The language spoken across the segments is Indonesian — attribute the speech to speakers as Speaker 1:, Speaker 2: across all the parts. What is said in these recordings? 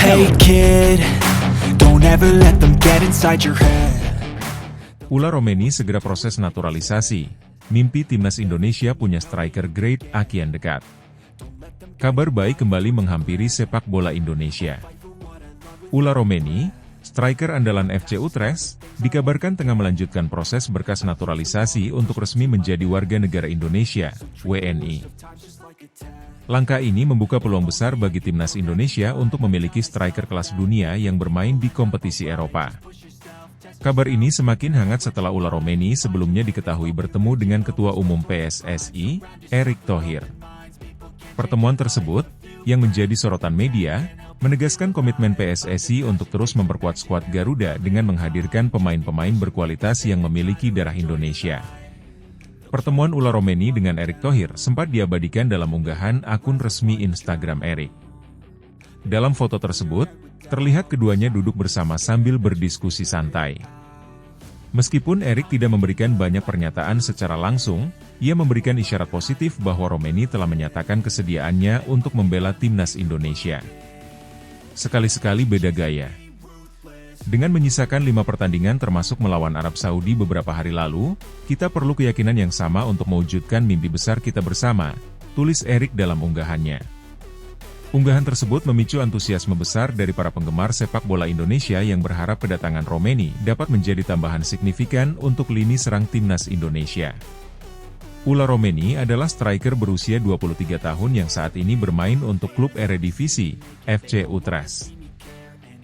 Speaker 1: Hey kid, don't ever let them get inside your head.
Speaker 2: Ula Romeni segera proses naturalisasi. Mimpi timnas Indonesia punya striker grade A kian dekat. Kabar baik kembali menghampiri sepak bola Indonesia. Ula Romeni, striker andalan FC Utrecht, dikabarkan tengah melanjutkan proses berkas naturalisasi untuk resmi menjadi warga negara Indonesia, WNI. Langkah ini membuka peluang besar bagi timnas Indonesia untuk memiliki striker kelas dunia yang bermain di kompetisi Eropa. Kabar ini semakin hangat setelah Ula Romeni sebelumnya diketahui bertemu dengan Ketua Umum PSSI, Erick Thohir. Pertemuan tersebut, yang menjadi sorotan media, menegaskan komitmen PSSI untuk terus memperkuat skuad Garuda dengan menghadirkan pemain-pemain berkualitas yang memiliki darah Indonesia. Pertemuan Ula Romeni dengan Erick Thohir sempat diabadikan dalam unggahan akun resmi Instagram Erick. Dalam foto tersebut, terlihat keduanya duduk bersama sambil berdiskusi santai. Meskipun Erick tidak memberikan banyak pernyataan secara langsung, ia memberikan isyarat positif bahwa Romeni telah menyatakan kesediaannya untuk membela timnas Indonesia. Sekali-sekali beda gaya. Dengan menyisakan 5 pertandingan termasuk melawan Arab Saudi beberapa hari lalu, kita perlu keyakinan yang sama untuk mewujudkan mimpi besar kita bersama, tulis Erick dalam unggahannya. Unggahan tersebut memicu antusiasme besar dari para penggemar sepak bola Indonesia yang berharap kedatangan Romeni dapat menjadi tambahan signifikan untuk lini serang timnas Indonesia. Ula Romeni adalah striker berusia 23 tahun yang saat ini bermain untuk klub Eredivisie, FC Utrecht.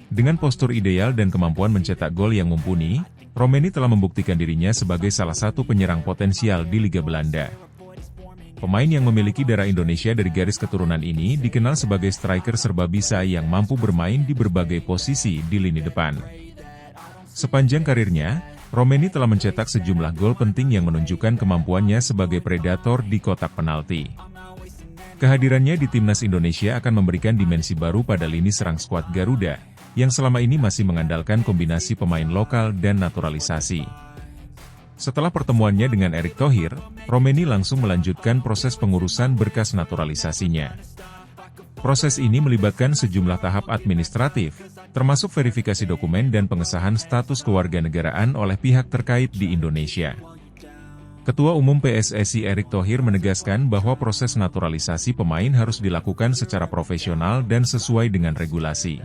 Speaker 2: Dengan postur ideal dan kemampuan mencetak gol yang mumpuni, Romeni telah membuktikan dirinya sebagai salah satu penyerang potensial di Liga Belanda. Pemain yang memiliki darah Indonesia dari garis keturunan ini dikenal sebagai striker serba bisa yang mampu bermain di berbagai posisi di lini depan. Sepanjang karirnya, Romeni telah mencetak sejumlah gol penting yang menunjukkan kemampuannya sebagai predator di kotak penalti. Kehadirannya di timnas Indonesia akan memberikan dimensi baru pada lini serang skuad Garuda, yang selama ini masih mengandalkan kombinasi pemain lokal dan naturalisasi. Setelah pertemuannya dengan Erick Thohir, Romeni langsung melanjutkan proses pengurusan berkas naturalisasinya. Proses ini melibatkan sejumlah tahap administratif, termasuk verifikasi dokumen dan pengesahan status kewarganegaraan oleh pihak terkait di Indonesia. Ketua Umum PSSI Erick Thohir menegaskan bahwa proses naturalisasi pemain harus dilakukan secara profesional dan sesuai dengan regulasi.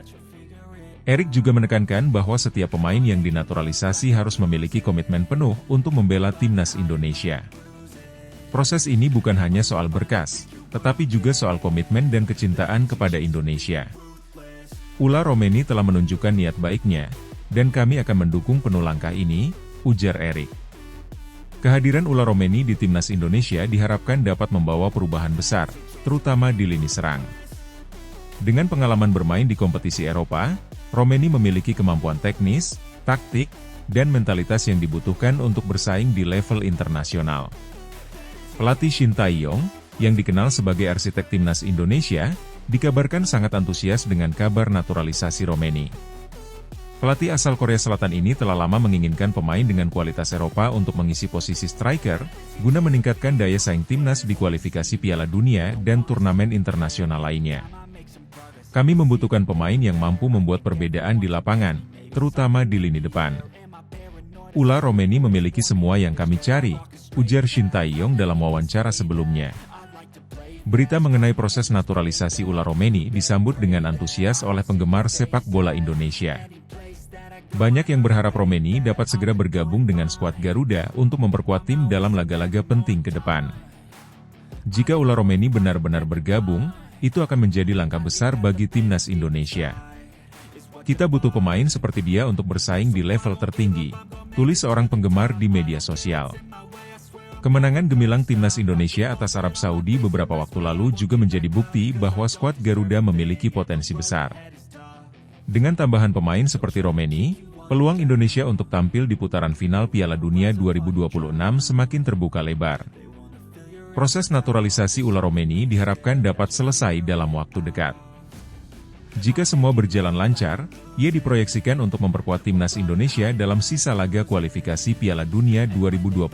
Speaker 2: Erick juga menekankan bahwa setiap pemain yang dinaturalisasi harus memiliki komitmen penuh untuk membela timnas Indonesia. Proses ini bukan hanya soal berkas, tetapi juga soal komitmen dan kecintaan kepada Indonesia. Ula Romeni telah menunjukkan niat baiknya, dan kami akan mendukung penuh langkah ini, ujar Erick. Kehadiran Ula Romeni di timnas Indonesia diharapkan dapat membawa perubahan besar, terutama di lini serang. Dengan pengalaman bermain di kompetisi Eropa, Romeni memiliki kemampuan teknis, taktik, dan mentalitas yang dibutuhkan untuk bersaing di level internasional. Pelatih Shin Tae-yong, yang dikenal sebagai arsitek timnas Indonesia, dikabarkan sangat antusias dengan kabar naturalisasi Romeni. Pelatih asal Korea Selatan ini telah lama menginginkan pemain dengan kualitas Eropa untuk mengisi posisi striker, guna meningkatkan daya saing timnas di kualifikasi Piala Dunia dan turnamen internasional lainnya. Kami membutuhkan pemain yang mampu membuat perbedaan di lapangan, terutama di lini depan. Ula Romeni memiliki semua yang kami cari, ujar Shin Tae-yong dalam wawancara sebelumnya. Berita mengenai proses naturalisasi Ula Romeni disambut dengan antusias oleh penggemar sepak bola Indonesia. Banyak yang berharap Romeni dapat segera bergabung dengan skuad Garuda untuk memperkuat tim dalam laga-laga penting ke depan. Jika Ula Romeni benar-benar bergabung, itu akan menjadi langkah besar bagi timnas Indonesia. Kita butuh pemain seperti dia untuk bersaing di level tertinggi, tulis seorang penggemar di media sosial. Kemenangan gemilang timnas Indonesia atas Arab Saudi beberapa waktu lalu juga menjadi bukti bahwa skuad Garuda memiliki potensi besar. Dengan tambahan pemain seperti Romeni, peluang Indonesia untuk tampil di putaran final Piala Dunia 2026 semakin terbuka lebar. Proses naturalisasi Ula Romeni diharapkan dapat selesai dalam waktu dekat. Jika semua berjalan lancar, ia diproyeksikan untuk memperkuat timnas Indonesia dalam sisa laga kualifikasi Piala Dunia 2026.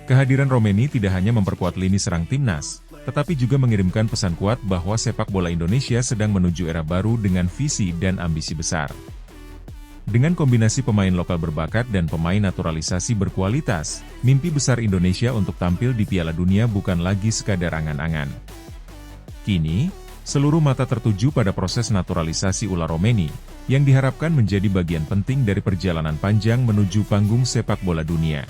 Speaker 2: Kehadiran Romeni tidak hanya memperkuat lini serang timnas, tetapi juga mengirimkan pesan kuat bahwa sepak bola Indonesia sedang menuju era baru dengan visi dan ambisi besar. Dengan kombinasi pemain lokal berbakat dan pemain naturalisasi berkualitas, mimpi besar Indonesia untuk tampil di Piala Dunia bukan lagi sekadar angan-angan. Kini, seluruh mata tertuju pada proses naturalisasi Ula Romeni, yang diharapkan menjadi bagian penting dari perjalanan panjang menuju panggung sepak bola dunia.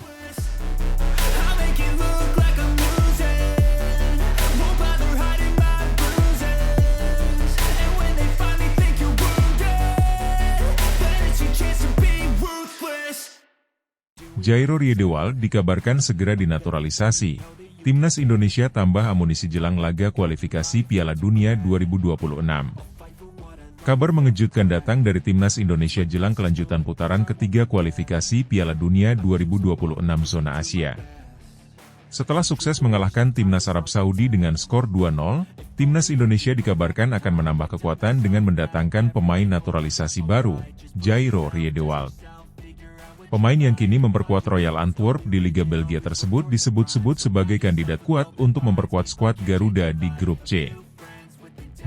Speaker 2: Jairo Riedewald dikabarkan segera dinaturalisasi. Timnas Indonesia tambah amunisi jelang laga kualifikasi Piala Dunia 2026. Kabar mengejutkan datang dari Timnas Indonesia jelang kelanjutan putaran ketiga kualifikasi Piala Dunia 2026 zona Asia. Setelah sukses mengalahkan Timnas Arab Saudi dengan skor 2-0, Timnas Indonesia dikabarkan akan menambah kekuatan dengan mendatangkan pemain naturalisasi baru, Jairo Riedewald. Pemain yang kini memperkuat Royal Antwerp di Liga Belgia tersebut disebut-sebut sebagai kandidat kuat untuk memperkuat skuad Garuda di grup C.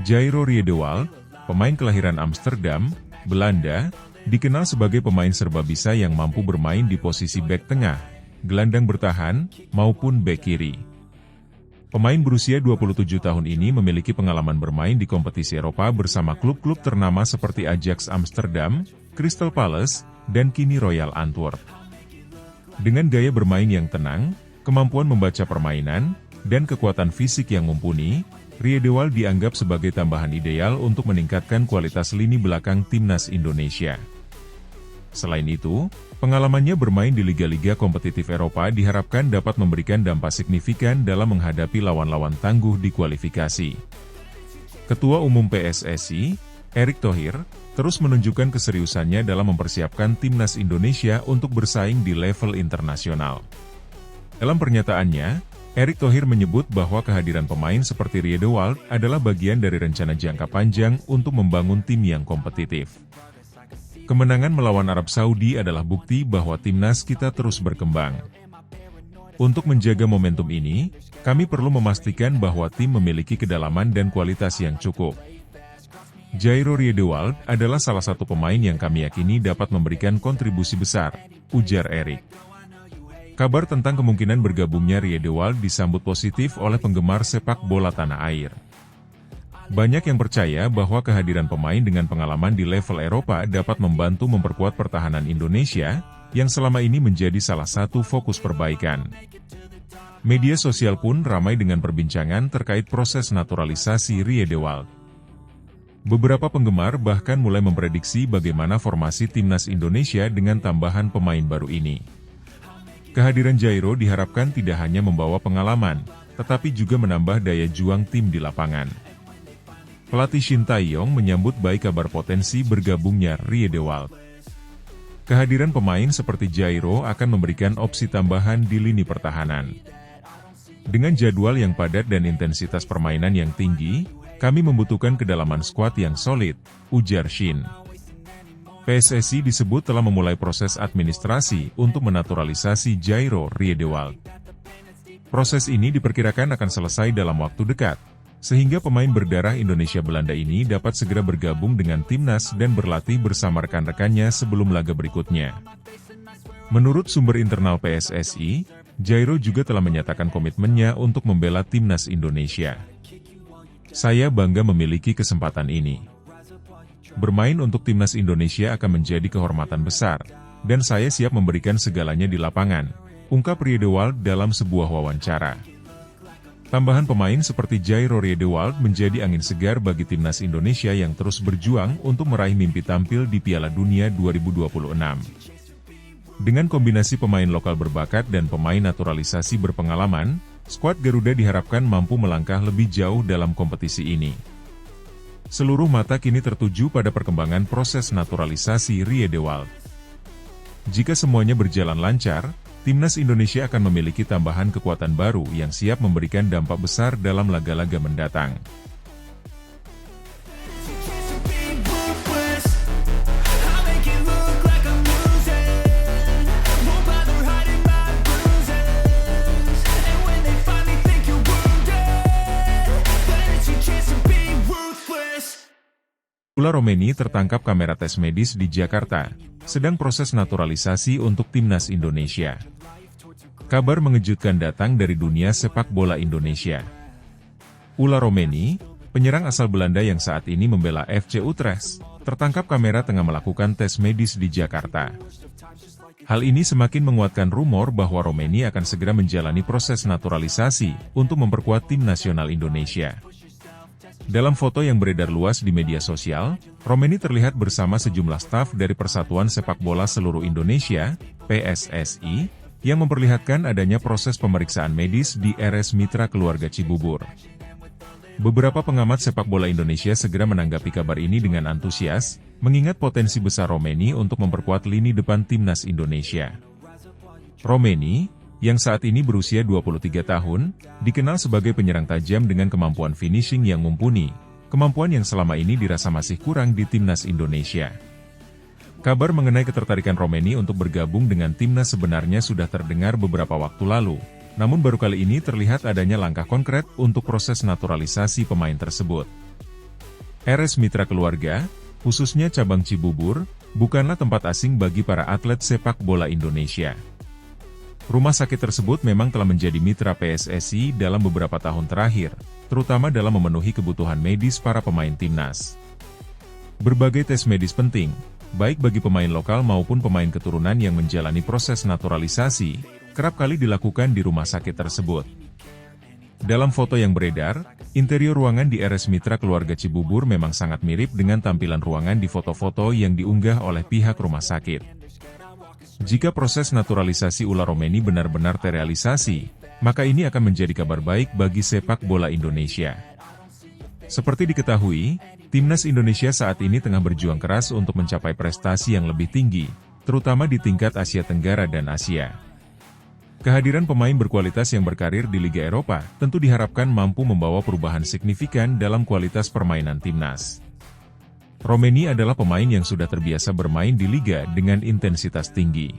Speaker 2: Jairo Riedewald, pemain kelahiran Amsterdam, Belanda, dikenal sebagai pemain serbabisa yang mampu bermain di posisi bek tengah, gelandang bertahan, maupun bek kiri. Pemain berusia 27 tahun ini memiliki pengalaman bermain di kompetisi Eropa bersama klub-klub ternama seperti Ajax Amsterdam, Crystal Palace, dan kini Royal Antwerp. Dengan gaya bermain yang tenang, kemampuan membaca permainan, dan kekuatan fisik yang mumpuni, Riedewald dianggap sebagai tambahan ideal untuk meningkatkan kualitas lini belakang Timnas Indonesia. Selain itu, pengalamannya bermain di liga-liga kompetitif Eropa diharapkan dapat memberikan dampak signifikan dalam menghadapi lawan-lawan tangguh di kualifikasi. Ketua Umum PSSI, Erick Thohir, terus menunjukkan keseriusannya dalam mempersiapkan Timnas Indonesia untuk bersaing di level internasional. Dalam pernyataannya, Erick Thohir menyebut bahwa kehadiran pemain seperti Riedewald adalah bagian dari rencana jangka panjang untuk membangun tim yang kompetitif. Kemenangan melawan Arab Saudi adalah bukti bahwa timnas kita terus berkembang. Untuk menjaga momentum ini, kami perlu memastikan bahwa tim memiliki kedalaman dan kualitas yang cukup. Jairo Riedewald adalah salah satu pemain yang kami yakini dapat memberikan kontribusi besar, ujar Erick. Kabar tentang kemungkinan bergabungnya Riedewald disambut positif oleh penggemar sepak bola tanah air. Banyak yang percaya bahwa kehadiran pemain dengan pengalaman di level Eropa dapat membantu memperkuat pertahanan Indonesia, yang selama ini menjadi salah satu fokus perbaikan. Media sosial pun ramai dengan perbincangan terkait proses naturalisasi Riedewald. Beberapa penggemar bahkan mulai memprediksi bagaimana formasi Timnas Indonesia dengan tambahan pemain baru ini. Kehadiran Jairo diharapkan tidak hanya membawa pengalaman, tetapi juga menambah daya juang tim di lapangan. Pelatih Shin Tae-yong menyambut baik kabar potensi bergabungnya Riedewald. Kehadiran pemain seperti Jairo akan memberikan opsi tambahan di lini pertahanan. Dengan jadwal yang padat dan intensitas permainan yang tinggi, kami membutuhkan kedalaman skuad yang solid, ujar Shin. PSSI disebut telah memulai proses administrasi untuk menaturalisasi Jairo Riedewald. Proses ini diperkirakan akan selesai dalam waktu dekat, sehingga pemain berdarah Indonesia Belanda ini dapat segera bergabung dengan timnas dan berlatih bersama rekan-rekannya sebelum laga berikutnya. Menurut sumber internal PSSI, Jairo juga telah menyatakan komitmennya untuk membela timnas Indonesia. Saya bangga memiliki kesempatan ini. Bermain untuk timnas Indonesia akan menjadi kehormatan besar, dan saya siap memberikan segalanya di lapangan, ungkap Riedewald dalam sebuah wawancara. Tambahan pemain seperti Jairo Riedewald menjadi angin segar bagi timnas Indonesia yang terus berjuang untuk meraih mimpi tampil di Piala Dunia 2026. Dengan kombinasi pemain lokal berbakat dan pemain naturalisasi berpengalaman, skuad Garuda diharapkan mampu melangkah lebih jauh dalam kompetisi ini. Seluruh mata kini tertuju pada perkembangan proses naturalisasi Riedewald. Jika semuanya berjalan lancar, timnas Indonesia akan memiliki tambahan kekuatan baru yang siap memberikan dampak besar dalam laga-laga mendatang. Ula Romeni tertangkap kamera tes medis di Jakarta, sedang proses naturalisasi untuk timnas Indonesia. Kabar mengejutkan datang dari dunia sepak bola Indonesia. Ula Romeni, penyerang asal Belanda yang saat ini membela FC Utrecht, tertangkap kamera tengah melakukan tes medis di Jakarta. Hal ini semakin menguatkan rumor bahwa Romeni akan segera menjalani proses naturalisasi untuk memperkuat tim nasional Indonesia. Dalam foto yang beredar luas di media sosial, Romeni terlihat bersama sejumlah staf dari Persatuan Sepak Bola Seluruh Indonesia, PSSI, yang memperlihatkan adanya proses pemeriksaan medis di RS Mitra Keluarga Cibubur. Beberapa pengamat sepak bola Indonesia segera menanggapi kabar ini dengan antusias, mengingat potensi besar Romeni untuk memperkuat lini depan timnas Indonesia. Romeni, yang saat ini berusia 23 tahun, dikenal sebagai penyerang tajam dengan kemampuan finishing yang mumpuni, kemampuan yang selama ini dirasa masih kurang di timnas Indonesia. Kabar mengenai ketertarikan Romeni untuk bergabung dengan timnas sebenarnya sudah terdengar beberapa waktu lalu, namun baru kali ini terlihat adanya langkah konkret untuk proses naturalisasi pemain tersebut. RS Mitra Keluarga, khususnya cabang Cibubur, bukanlah tempat asing bagi para atlet sepak bola Indonesia. Rumah sakit tersebut memang telah menjadi mitra PSSI dalam beberapa tahun terakhir, terutama dalam memenuhi kebutuhan medis para pemain timnas. Berbagai tes medis penting, baik bagi pemain lokal maupun pemain keturunan yang menjalani proses naturalisasi, kerap kali dilakukan di rumah sakit tersebut. Dalam foto yang beredar, interior ruangan di RS Mitra Keluarga Cibubur memang sangat mirip dengan tampilan ruangan di foto-foto yang diunggah oleh pihak rumah sakit. Jika proses naturalisasi Ula Romeni benar-benar terrealisasi, maka ini akan menjadi kabar baik bagi sepak bola Indonesia. Seperti diketahui, timnas Indonesia saat ini tengah berjuang keras untuk mencapai prestasi yang lebih tinggi, terutama di tingkat Asia Tenggara dan Asia. Kehadiran pemain berkualitas yang berkarir di Liga Eropa tentu diharapkan mampu membawa perubahan signifikan dalam kualitas permainan timnas. Romeni adalah pemain yang sudah terbiasa bermain di liga dengan intensitas tinggi.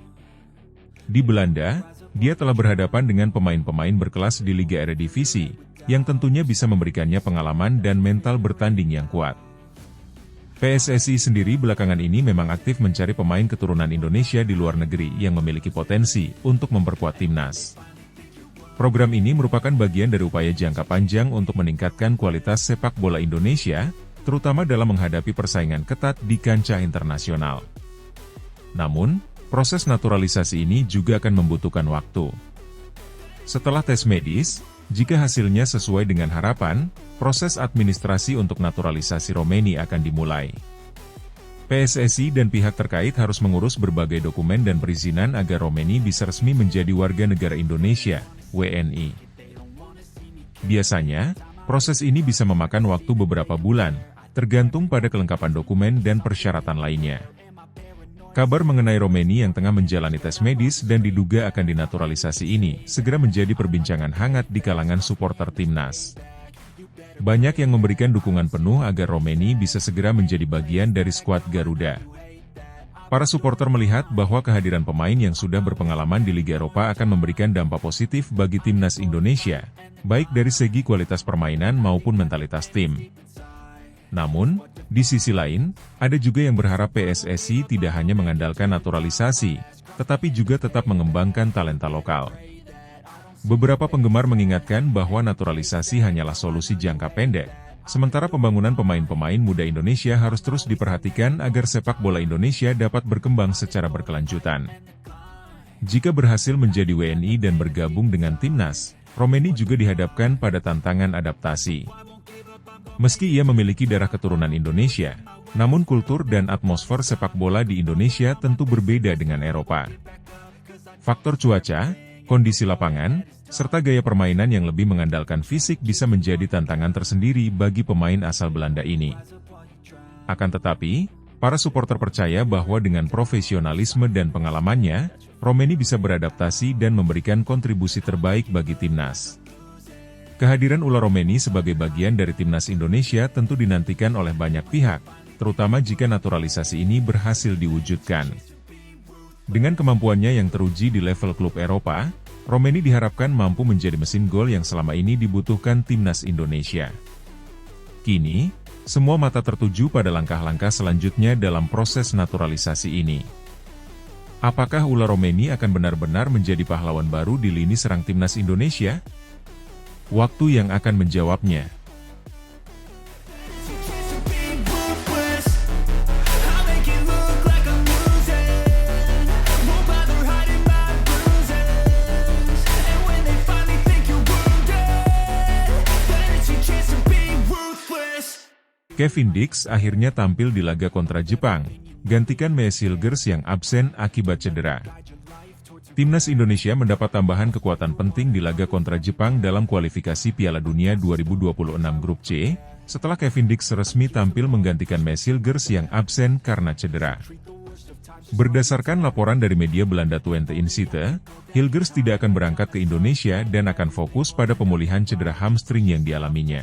Speaker 2: Di Belanda, dia telah berhadapan dengan pemain-pemain berkelas di Liga Eredivisie, yang tentunya bisa memberikannya pengalaman dan mental bertanding yang kuat. PSSI sendiri belakangan ini memang aktif mencari pemain keturunan Indonesia di luar negeri yang memiliki potensi untuk memperkuat timnas. Program ini merupakan bagian dari upaya jangka panjang untuk meningkatkan kualitas sepak bola Indonesia, terutama dalam menghadapi persaingan ketat di kancah internasional. Namun, proses naturalisasi ini juga akan membutuhkan waktu. Setelah tes medis, jika hasilnya sesuai dengan harapan, proses administrasi untuk naturalisasi Romeni akan dimulai. PSSI dan pihak terkait harus mengurus berbagai dokumen dan perizinan agar Romeni bisa resmi menjadi warga negara Indonesia, WNI. Biasanya, proses ini bisa memakan waktu beberapa bulan, tergantung pada kelengkapan dokumen dan persyaratan lainnya. Kabar mengenai Romeni yang tengah menjalani tes medis dan diduga akan dinaturalisasi ini segera menjadi perbincangan hangat di kalangan supporter timnas. Banyak yang memberikan dukungan penuh agar Romeni bisa segera menjadi bagian dari skuad Garuda. Para supporter melihat bahwa kehadiran pemain yang sudah berpengalaman di Liga Eropa akan memberikan dampak positif bagi timnas Indonesia, baik dari segi kualitas permainan maupun mentalitas tim. Namun, di sisi lain, ada juga yang berharap PSSI tidak hanya mengandalkan naturalisasi, tetapi juga tetap mengembangkan talenta lokal. Beberapa penggemar mengingatkan bahwa naturalisasi hanyalah solusi jangka pendek, sementara pembangunan pemain-pemain muda Indonesia harus terus diperhatikan agar sepak bola Indonesia dapat berkembang secara berkelanjutan. Jika berhasil menjadi WNI dan bergabung dengan timnas, Romeni juga dihadapkan pada tantangan adaptasi. Meski ia memiliki darah keturunan Indonesia, namun kultur dan atmosfer sepak bola di Indonesia tentu berbeda dengan Eropa. Faktor cuaca, kondisi lapangan, serta gaya permainan yang lebih mengandalkan fisik bisa menjadi tantangan tersendiri bagi pemain asal Belanda ini. Akan tetapi, para supporter percaya bahwa dengan profesionalisme dan pengalamannya, Romeni bisa beradaptasi dan memberikan kontribusi terbaik bagi timnas. Kehadiran Ula Romeni sebagai bagian dari timnas Indonesia tentu dinantikan oleh banyak pihak, terutama jika naturalisasi ini berhasil diwujudkan. Dengan kemampuannya yang teruji di level klub Eropa, Romeni diharapkan mampu menjadi mesin gol yang selama ini dibutuhkan timnas Indonesia. Kini, Semua mata tertuju pada langkah-langkah selanjutnya dalam proses naturalisasi ini. Apakah Ular Romeni akan benar-benar menjadi pahlawan baru di lini serang timnas Indonesia? Waktu yang akan menjawabnya. Kevin Dix akhirnya tampil di laga kontra Jepang, gantikan Maes Hilgers yang absen akibat cedera. Timnas Indonesia mendapat tambahan kekuatan penting di laga kontra Jepang dalam kualifikasi Piala Dunia 2026 Grup C, setelah Kevin Dix resmi tampil menggantikan Maes Hilgers yang absen karena cedera. Berdasarkan laporan dari media Belanda Twente Insite, Hilgers tidak akan berangkat ke Indonesia dan akan fokus pada pemulihan cedera hamstring yang dialaminya.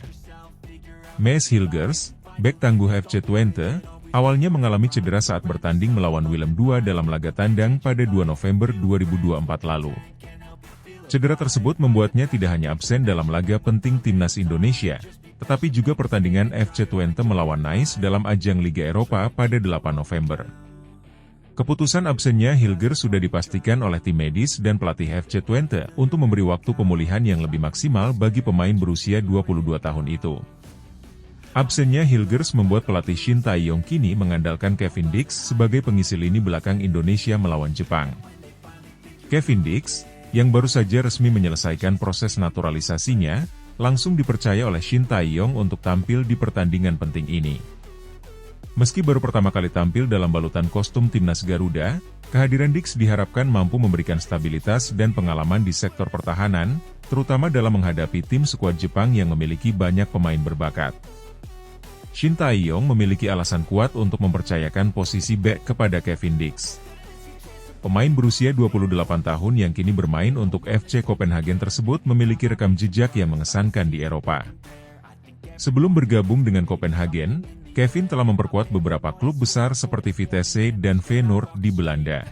Speaker 2: Maes Hilgers, bek tangguh FC Twente, awalnya mengalami cedera saat bertanding melawan Willem II dalam laga tandang pada 2 November 2024 lalu. Cedera tersebut membuatnya tidak hanya absen dalam laga penting timnas Indonesia, tetapi juga pertandingan FC Twente melawan Nice dalam ajang Liga Eropa pada 8 November. Keputusan absennya Hilgers sudah dipastikan oleh tim medis dan pelatih FC Twente untuk memberi waktu pemulihan yang lebih maksimal bagi pemain berusia 22 tahun itu. Absennya Hilgers membuat pelatih Shin Tae-yong kini mengandalkan Kevin Dix sebagai pengisi lini belakang Indonesia melawan Jepang. Kevin Dix, yang baru saja resmi menyelesaikan proses naturalisasinya, langsung dipercaya oleh Shin Tae-yong untuk tampil di pertandingan penting ini. Meski baru pertama kali tampil dalam balutan kostum timnas Garuda, kehadiran Dix diharapkan mampu memberikan stabilitas dan pengalaman di sektor pertahanan, terutama dalam menghadapi tim skuad Jepang yang memiliki banyak pemain berbakat. Shin Tae-yong memiliki alasan kuat untuk mempercayakan posisi bek kepada Kevin Dix. Pemain berusia 28 tahun yang kini bermain untuk FC Copenhagen tersebut memiliki rekam jejak yang mengesankan di Eropa. Sebelum bergabung dengan Copenhagen, Kevin telah memperkuat beberapa klub besar seperti Vitesse dan Feyenoord di Belanda.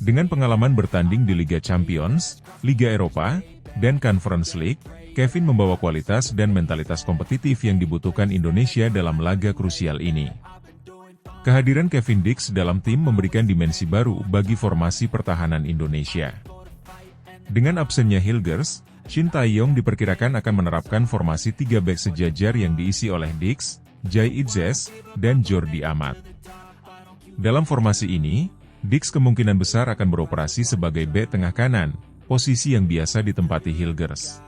Speaker 2: Dengan pengalaman bertanding di Liga Champions, Liga Eropa, dan Conference League, Kevin membawa kualitas dan mentalitas kompetitif yang dibutuhkan Indonesia dalam laga krusial ini. Kehadiran Kevin Dix dalam tim memberikan dimensi baru bagi formasi pertahanan Indonesia. Dengan absennya Hilgers, Shin Tae-yong diperkirakan akan menerapkan formasi 3 bek sejajar yang diisi oleh Dix, Jai Itzes, dan Jordi Amat. Dalam formasi ini, Dix kemungkinan besar akan beroperasi sebagai bek tengah kanan, posisi yang biasa ditempati Hilgers.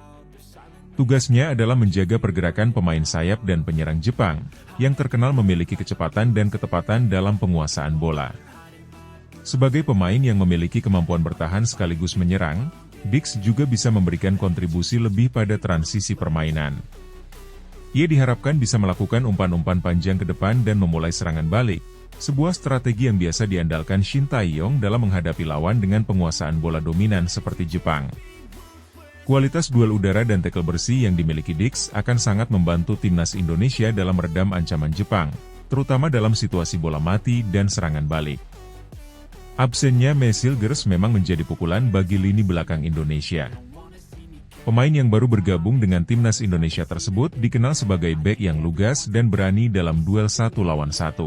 Speaker 2: Tugasnya adalah menjaga pergerakan pemain sayap dan penyerang Jepang, yang terkenal memiliki kecepatan dan ketepatan dalam penguasaan bola. Sebagai pemain yang memiliki kemampuan bertahan sekaligus menyerang, Dix juga bisa memberikan kontribusi lebih pada transisi permainan. Ia diharapkan bisa melakukan umpan-umpan panjang ke depan dan memulai serangan balik, sebuah strategi yang biasa diandalkan Shin Tae-yong dalam menghadapi lawan dengan penguasaan bola dominan seperti Jepang. Kualitas duel udara dan tackle bersih yang dimiliki Dix akan sangat membantu timnas Indonesia dalam meredam ancaman Jepang, terutama dalam situasi bola mati dan serangan balik. Absennya Maes Hilgers memang menjadi pukulan bagi lini belakang Indonesia. Pemain yang baru bergabung dengan timnas Indonesia tersebut dikenal sebagai bek yang lugas dan berani dalam duel 1 lawan 1.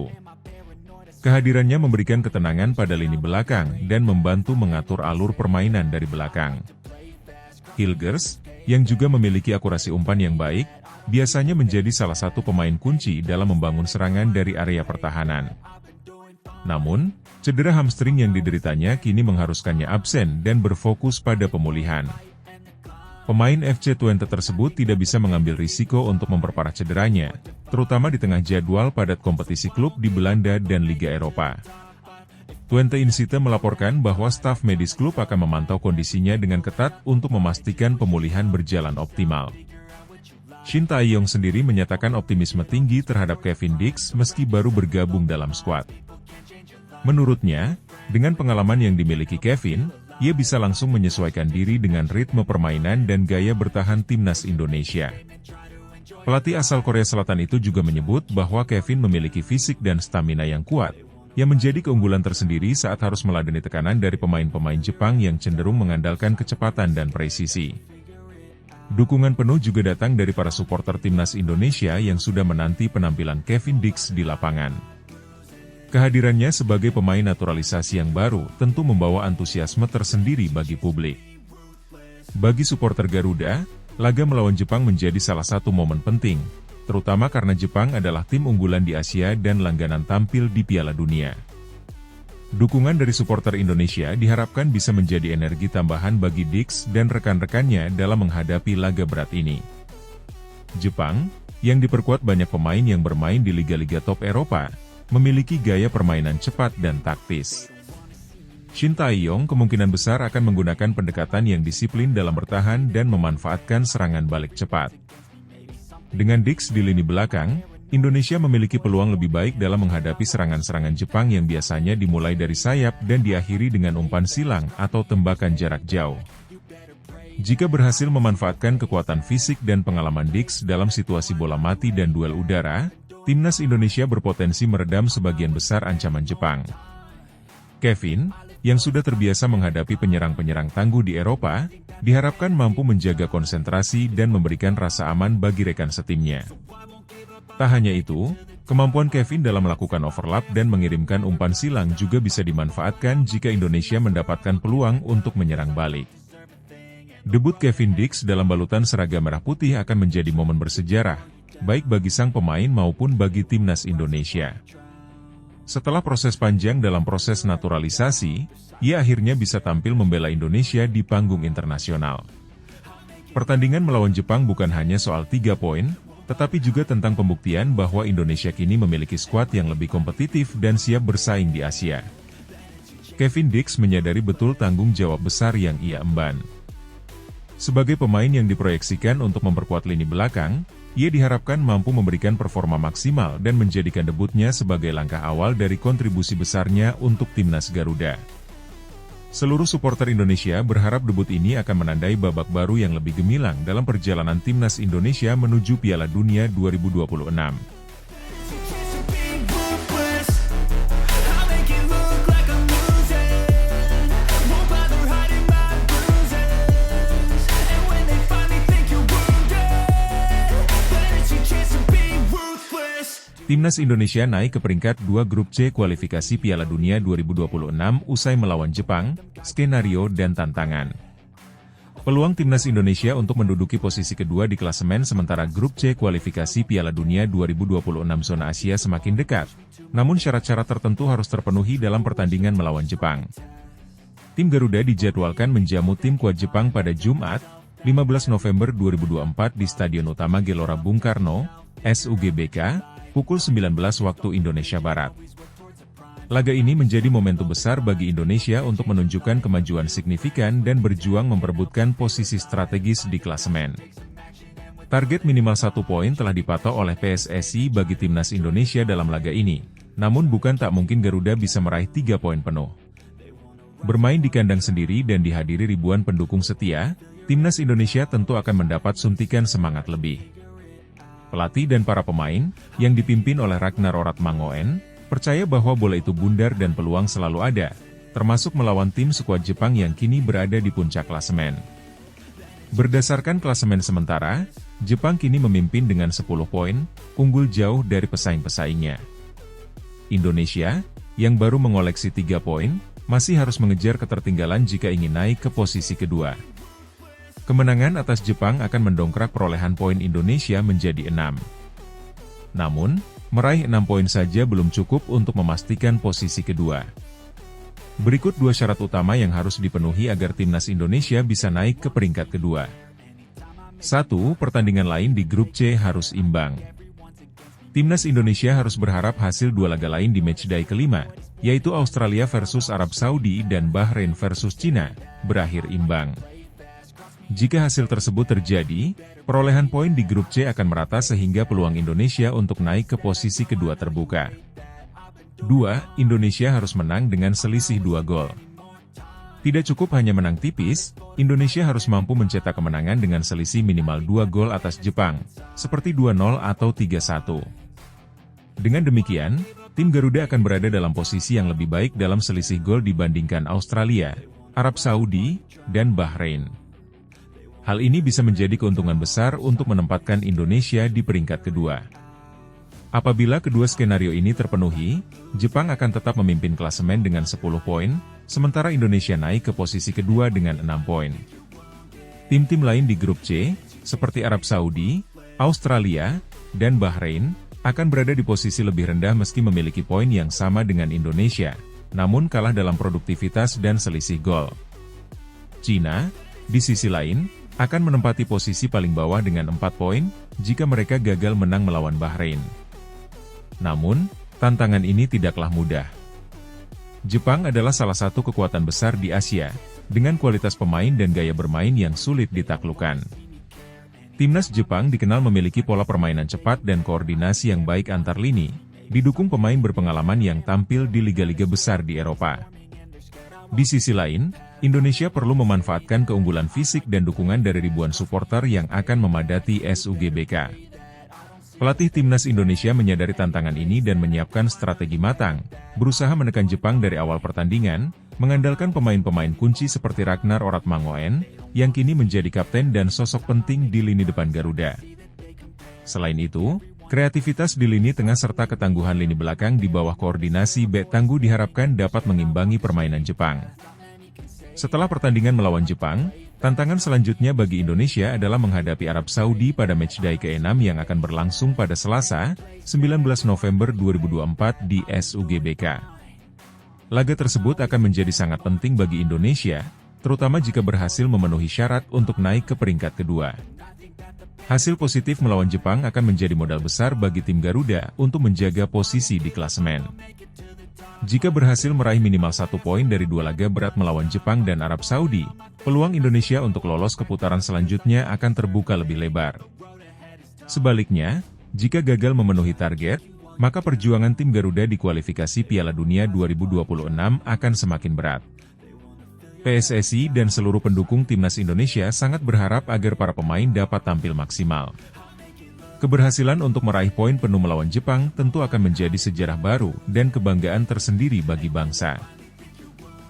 Speaker 2: Kehadirannya memberikan ketenangan pada lini belakang dan membantu mengatur alur permainan dari belakang. Hilgers, yang juga memiliki akurasi umpan yang baik, biasanya menjadi salah satu pemain kunci dalam membangun serangan dari area pertahanan. Namun, cedera hamstring yang dideritanya kini mengharuskannya absen dan berfokus pada pemulihan. Pemain FC Twente tersebut tidak bisa mengambil risiko untuk memperparah cederanya, terutama di tengah jadwal padat kompetisi klub di Belanda dan Liga Eropa. Twente Insite melaporkan bahwa staf medis klub akan memantau kondisinya dengan ketat untuk memastikan pemulihan berjalan optimal. Shin Tae-yong sendiri menyatakan optimisme tinggi terhadap Kevin Dix meski baru bergabung dalam skuad. Menurutnya, dengan pengalaman yang dimiliki Kevin, ia bisa langsung menyesuaikan diri dengan ritme permainan dan gaya bertahan timnas Indonesia. Pelatih asal Korea Selatan itu juga menyebut bahwa Kevin memiliki fisik dan stamina yang kuat, yang menjadi keunggulan tersendiri saat harus meladeni tekanan dari pemain-pemain Jepang yang cenderung mengandalkan kecepatan dan presisi. Dukungan penuh juga datang dari para supporter timnas Indonesia yang sudah menanti penampilan Kevin Dix di lapangan. Kehadirannya sebagai pemain naturalisasi yang baru tentu membawa antusiasme tersendiri bagi publik. Bagi supporter Garuda, laga melawan Jepang menjadi salah satu momen penting, terutama karena Jepang adalah tim unggulan di Asia dan langganan tampil di Piala Dunia. Dukungan dari supporter Indonesia diharapkan bisa menjadi energi tambahan bagi Dix dan rekan-rekannya dalam menghadapi laga berat ini. Jepang, yang diperkuat banyak pemain yang bermain di liga-liga top Eropa, memiliki gaya permainan cepat dan taktis. Shin Tae-yong kemungkinan besar akan menggunakan pendekatan yang disiplin dalam bertahan dan memanfaatkan serangan balik cepat. Dengan Dix di lini belakang, Indonesia memiliki peluang lebih baik dalam menghadapi serangan-serangan Jepang yang biasanya dimulai dari sayap dan diakhiri dengan umpan silang atau tembakan jarak jauh. Jika berhasil memanfaatkan kekuatan fisik dan pengalaman Dix dalam situasi bola mati dan duel udara, timnas Indonesia berpotensi meredam sebagian besar ancaman Jepang. Kevin, yang sudah terbiasa menghadapi penyerang-penyerang tangguh di Eropa, diharapkan mampu menjaga konsentrasi dan memberikan rasa aman bagi rekan setimnya. Tak hanya itu, kemampuan Kevin dalam melakukan overlap dan mengirimkan umpan silang juga bisa dimanfaatkan jika Indonesia mendapatkan peluang untuk menyerang balik. Debut Kevin Dix dalam balutan seragam merah putih akan menjadi momen bersejarah, baik bagi sang pemain maupun bagi timnas Indonesia. Setelah proses panjang dalam proses naturalisasi, ia akhirnya bisa tampil membela Indonesia di panggung internasional. Pertandingan melawan Jepang bukan hanya soal 3 poin, tetapi juga tentang pembuktian bahwa Indonesia kini memiliki skuad yang lebih kompetitif dan siap bersaing di Asia. Kevin Dix menyadari betul tanggung jawab besar yang ia emban. Sebagai pemain yang diproyeksikan untuk memperkuat lini belakang, ia diharapkan mampu memberikan performa maksimal dan menjadikan debutnya sebagai langkah awal dari kontribusi besarnya untuk timnas Garuda. Seluruh supporter Indonesia berharap debut ini akan menandai babak baru yang lebih gemilang dalam perjalanan timnas Indonesia menuju Piala Dunia 2026. Timnas Indonesia naik ke peringkat 2 grup C kualifikasi Piala Dunia 2026 usai melawan Jepang, skenario dan tantangan. Peluang timnas Indonesia untuk menduduki posisi kedua di klasemen sementara grup C kualifikasi Piala Dunia 2026 zona Asia semakin dekat, namun syarat-syarat tertentu harus terpenuhi dalam pertandingan melawan Jepang. Tim Garuda dijadwalkan menjamu tim kuat Jepang pada Jumat, 15 November 2024 di Stadion Utama Gelora Bung Karno, SUGBK, pukul 19 waktu Indonesia Barat. Laga ini menjadi momentum besar bagi Indonesia untuk menunjukkan kemajuan signifikan dan berjuang memperebutkan posisi strategis di klasemen. Target minimal 1 poin telah dipatok oleh PSSI bagi timnas Indonesia dalam laga ini, namun bukan tak mungkin Garuda bisa meraih 3 poin penuh. Bermain di kandang sendiri dan dihadiri ribuan pendukung setia, timnas Indonesia tentu akan mendapat suntikan semangat lebih. Pelatih dan para pemain, yang dipimpin oleh Ragnar Oratmangoen, percaya bahwa bola itu bundar dan peluang selalu ada, termasuk melawan tim skuad Jepang yang kini berada di puncak klasemen. Berdasarkan klasemen sementara, Jepang kini memimpin dengan 10 poin, unggul jauh dari pesaing-pesaingnya. Indonesia, yang baru mengoleksi 3 poin, masih harus mengejar ketertinggalan jika ingin naik ke posisi kedua. Kemenangan atas Jepang akan mendongkrak perolehan poin Indonesia menjadi 6. Namun, meraih 6 poin saja belum cukup untuk memastikan posisi kedua. Berikut 2 syarat utama yang harus dipenuhi agar timnas Indonesia bisa naik ke peringkat kedua. 1. Pertandingan lain di grup C harus imbang. Timnas Indonesia harus berharap hasil 2 laga lain di matchday kelima, yaitu Australia versus Arab Saudi dan Bahrain versus Cina, berakhir imbang. Jika hasil tersebut terjadi, perolehan poin di grup C akan merata sehingga peluang Indonesia untuk naik ke posisi kedua terbuka. 2. Indonesia harus menang dengan selisih 2 gol. Tidak cukup hanya menang tipis, Indonesia harus mampu mencetak kemenangan dengan selisih minimal 2 gol atas Jepang, seperti 2-0 atau 3-1. Dengan demikian, tim Garuda akan berada dalam posisi yang lebih baik dalam selisih gol dibandingkan Australia, Arab Saudi, dan Bahrain. Hal ini bisa menjadi keuntungan besar untuk menempatkan Indonesia di peringkat kedua. Apabila kedua skenario ini terpenuhi, Jepang akan tetap memimpin klasemen dengan 10 poin, sementara Indonesia naik ke posisi kedua dengan 6 poin. Tim-tim lain di grup C, seperti Arab Saudi, Australia, dan Bahrain, akan berada di posisi lebih rendah meski memiliki poin yang sama dengan Indonesia, namun kalah dalam produktivitas dan selisih gol. Cina, di sisi lain, akan menempati posisi paling bawah dengan 4 poin, jika mereka gagal menang melawan Bahrain. Namun, tantangan ini tidaklah mudah. Jepang adalah salah satu kekuatan besar di Asia, dengan kualitas pemain dan gaya bermain yang sulit ditaklukkan. Timnas Jepang dikenal memiliki pola permainan cepat dan koordinasi yang baik antar lini, didukung pemain berpengalaman yang tampil di liga-liga besar di Eropa. Di sisi lain, Indonesia perlu memanfaatkan keunggulan fisik dan dukungan dari ribuan supporter yang akan memadati SUGBK. Pelatih Timnas Indonesia menyadari tantangan ini dan menyiapkan strategi matang, berusaha menekan Jepang dari awal pertandingan, mengandalkan pemain-pemain kunci seperti Ragnar Oratmangoen, yang kini menjadi kapten dan sosok penting di lini depan Garuda. Selain itu, kreativitas di lini tengah serta ketangguhan lini belakang di bawah koordinasi bek tangguh diharapkan dapat mengimbangi permainan Jepang. Setelah pertandingan melawan Jepang, tantangan selanjutnya bagi Indonesia adalah menghadapi Arab Saudi pada matchday ke-6 yang akan berlangsung pada Selasa, 19 November 2024 di SUGBK. Laga tersebut akan menjadi sangat penting bagi Indonesia, terutama jika berhasil memenuhi syarat untuk naik ke peringkat kedua. Hasil positif melawan Jepang akan menjadi modal besar bagi tim Garuda untuk menjaga posisi di klasemen. Jika berhasil meraih minimal 1 poin dari 2 laga berat melawan Jepang dan Arab Saudi, peluang Indonesia untuk lolos ke putaran selanjutnya akan terbuka lebih lebar. Sebaliknya, jika gagal memenuhi target, maka perjuangan tim Garuda di kualifikasi Piala Dunia 2026 akan semakin berat. PSSI dan seluruh pendukung Timnas Indonesia sangat berharap agar para pemain dapat tampil maksimal. Keberhasilan untuk meraih poin penuh melawan Jepang tentu akan menjadi sejarah baru dan kebanggaan tersendiri bagi bangsa.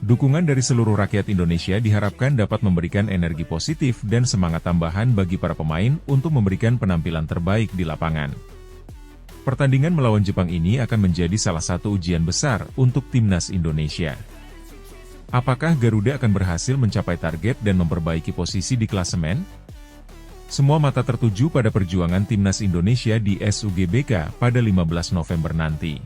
Speaker 2: Dukungan dari seluruh rakyat Indonesia diharapkan dapat memberikan energi positif dan semangat tambahan bagi para pemain untuk memberikan penampilan terbaik di lapangan. Pertandingan melawan Jepang ini akan menjadi salah satu ujian besar untuk Timnas Indonesia. Apakah Garuda akan berhasil mencapai target dan memperbaiki posisi di klasemen? Semua mata tertuju pada perjuangan Timnas Indonesia di SUGBK pada 15 November nanti.